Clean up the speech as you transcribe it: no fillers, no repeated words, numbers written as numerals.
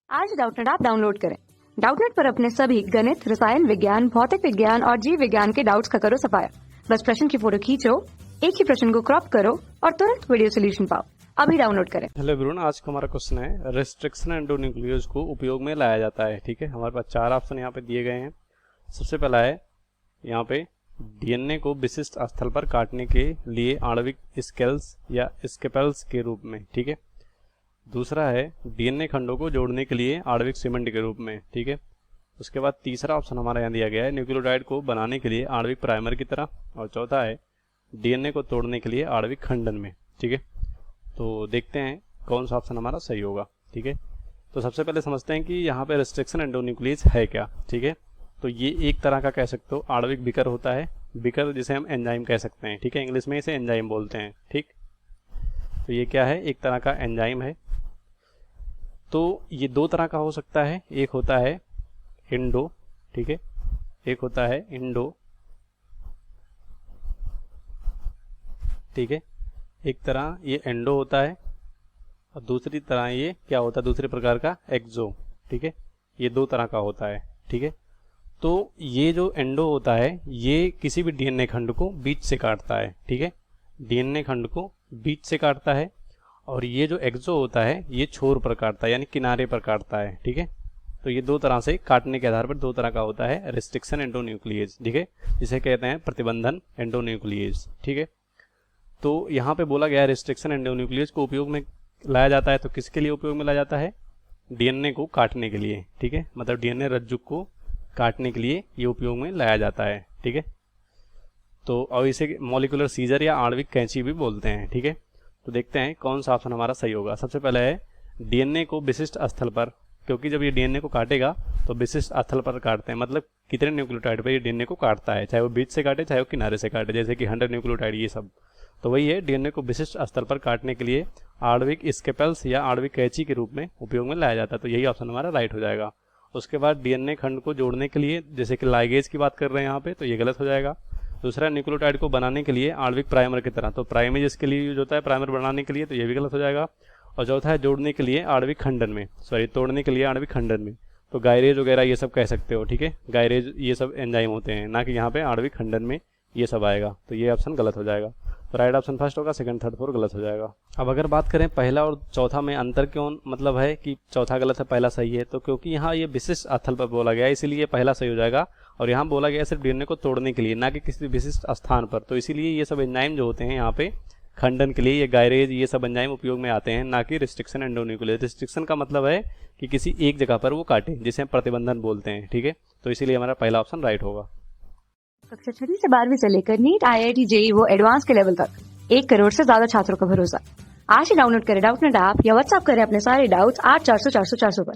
आज Doubtnut app download करें। Doubtnut पर अपने सभी गणित, रसायन विज्ञान, भौतिक विज्ञान और जीव विज्ञान के डाउट्स का करो सफाया। बस प्रश्न की फोटो खींचो, एक ही प्रश्न को क्रॉप करो और तुरंत वीडियो सोल्यूशन पाओ। अभी डाउनलोड करें। हेलो एवरीवन, आज का हमारा क्वेश्चन है रेस्ट्रिक्शन एंडोन्यूक्लियोज को उपयोग में लाया जाता है। ठीक है, हमारे पास चार ऑप्शन यहाँ पे दिए गए हैं। सबसे पहला है यहाँ पे डीएनए को विशिष्ट स्थल पर काटने के लिए आणविक स्केल्स या स्केपेल्स के रूप में। ठीक है, दूसरा है डीएनए खंडों को जोड़ने के लिए आणविक सीमेंट के रूप में। ठीक है, उसके बाद तीसरा ऑप्शन हमारा यहाँ दिया गया है न्यूक्लियोटाइड को बनाने के लिए आणविक प्राइमर की तरह, और चौथा है डीएनए को तोड़ने के लिए आणविक खंडन में। ठीक है, तो देखते हैं कौन सा ऑप्शन हमारा सही होगा। ठीक है, तो सबसे पहले समझते हैं कि यहाँ पे रेस्ट्रिक्शन एंडोन्यूक्लियस है क्या। ठीक है, तो ये एक तरह का कह सकते हो आणविक बिकर होता है, बिकर जिसे हम एंजाइम कह सकते हैं। ठीक है, इंग्लिश में इसे एंजाइम बोलते हैं। ठीक, तो ये क्या है, एक तरह का एंजाइम है। तो ये दो तरह का हो सकता है, एक होता है इंडो, ठीक है, एक होता है इंडो, ठीक है, एक तरह ये एंडो होता है और दूसरी तरह ये क्या होता है, दूसरे प्रकार का एक्सो। ठीक है, ये दो तरह का होता है। ठीक है, तो ये जो एंडो होता है ये किसी भी डीएनए खंड को बीच से काटता है। ठीक है, डीएनए खंड को बीच से काटता है, और ये जो एक्सो होता है ये छोर पर काटता है, यानी किनारे पर काटता है। ठीक है, तो ये दो तरह से काटने के आधार पर दो तरह का होता है रेस्ट्रिक्शन एंडोन्यूक्लियेज। ठीक है, जिसे कहते हैं प्रतिबंधन एंडोन्यूक्लियेज। ठीक है, तो यहाँ पे बोला गया है रेस्ट्रिक्शन एंडोन्यूक्लियेज को उपयोग में लाया जाता है। तो किसके लिए उपयोग में लाया जाता है, डीएनए को काटने के लिए। ठीक है, मतलब डीएनए रज्जु को काटने के लिए ये उपयोग में लाया जाता है। ठीक है, तो और इसे मॉलिक्यूलर सीजर या आणविक कैंची भी बोलते हैं। ठीक है, तो देखते हैं कौन सा ऑप्शन हमारा सही होगा। सबसे पहले है डीएनए को विशिष्ट स्थल पर, क्योंकि जब ये डीएनए को काटेगा तो विशिष्ट स्थल पर काटते हैं, मतलब कितने न्यूक्लियोटाइड पर ये डीएनए को काटता है, चाहे वो बीच से काटे चाहे वो किनारे से काटे, जैसे कि 100 न्यूक्लियोटाइड ये सब। तो वही है, डीएनए को विशिष्ट स्थल पर काटने के लिए आणविक स्केपेल्स या आणविक कैंची के रूप में उपयोग में लाया जाता है। तो यही ऑप्शन हमारा राइट हो जाएगा। उसके बाद डीएनए खंड को जोड़ने के लिए, जैसे कि लाइगेज की बात कर रहे हैं यहाँ पे, तो ये गलत हो जाएगा। दूसरा न्यूक्लियोटाइड को बनाने के लिए आणविक प्राइमर की तरह, तो प्राइमेज इसके लिए यूज होता है प्राइमर बनाने के लिए, तो ये भी गलत हो जाएगा। और चौथा है जोड़ने के लिए आणविक खंडन में, तोड़ने के लिए आणविक खंडन में, तो गायरेज वगैरह ये सब कह सकते हो। ठीक है, गायरेज ये सब एंजाइम होते हैं, ना कि यहाँ पे आणविक खंडन में ये सब आएगा। तो ये ऑप्शन गलत हो जाएगा। तो राइट ऑप्शन फर्स्ट होगा, सेकंड थर्ड फोर्थ गलत हो जाएगा। अब अगर बात करें पहला और चौथा में अंतर क्यों मतलब है कि चौथा गलत है पहला सही है, तो क्योंकि यहाँ ये विशिष्ट स्थल पर बोला गया है, इसीलिए पहला सही हो जाएगा। और यहाँ बोला गया सिर्फ डीएनए को तोड़ने के लिए, ना कि किसी विशिष्ट स्थान पर, तो इसीलिए ये सब एंजाइम जो होते हैं यहाँ पे खंडन के लिए, ये गायरेज ये सब एंजाइम उपयोग में आते हैं, ना कि रिस्ट्रिक्शन एंडोन्यूक्लियस। रिस्ट्रिक्शन का मतलब है कि किसी एक जगह पर वो काटे, जिसे हम प्रतिबंधन बोलते हैं। ठीक है, तो इसीलिए हमारा पहला ऑप्शन राइट होगा। कक्षा 6 से 12वीं से लेकर नीट, IIT, JEE वो एडवांस के लेवल तक 1 करोड़ से ज्यादा छात्रों का भरोसा। आज ही डाउनलोड करें डाउटनेट ऐप या व्हाट्सएप करें अपने सारे डाउट्स 8400 400 400 पर।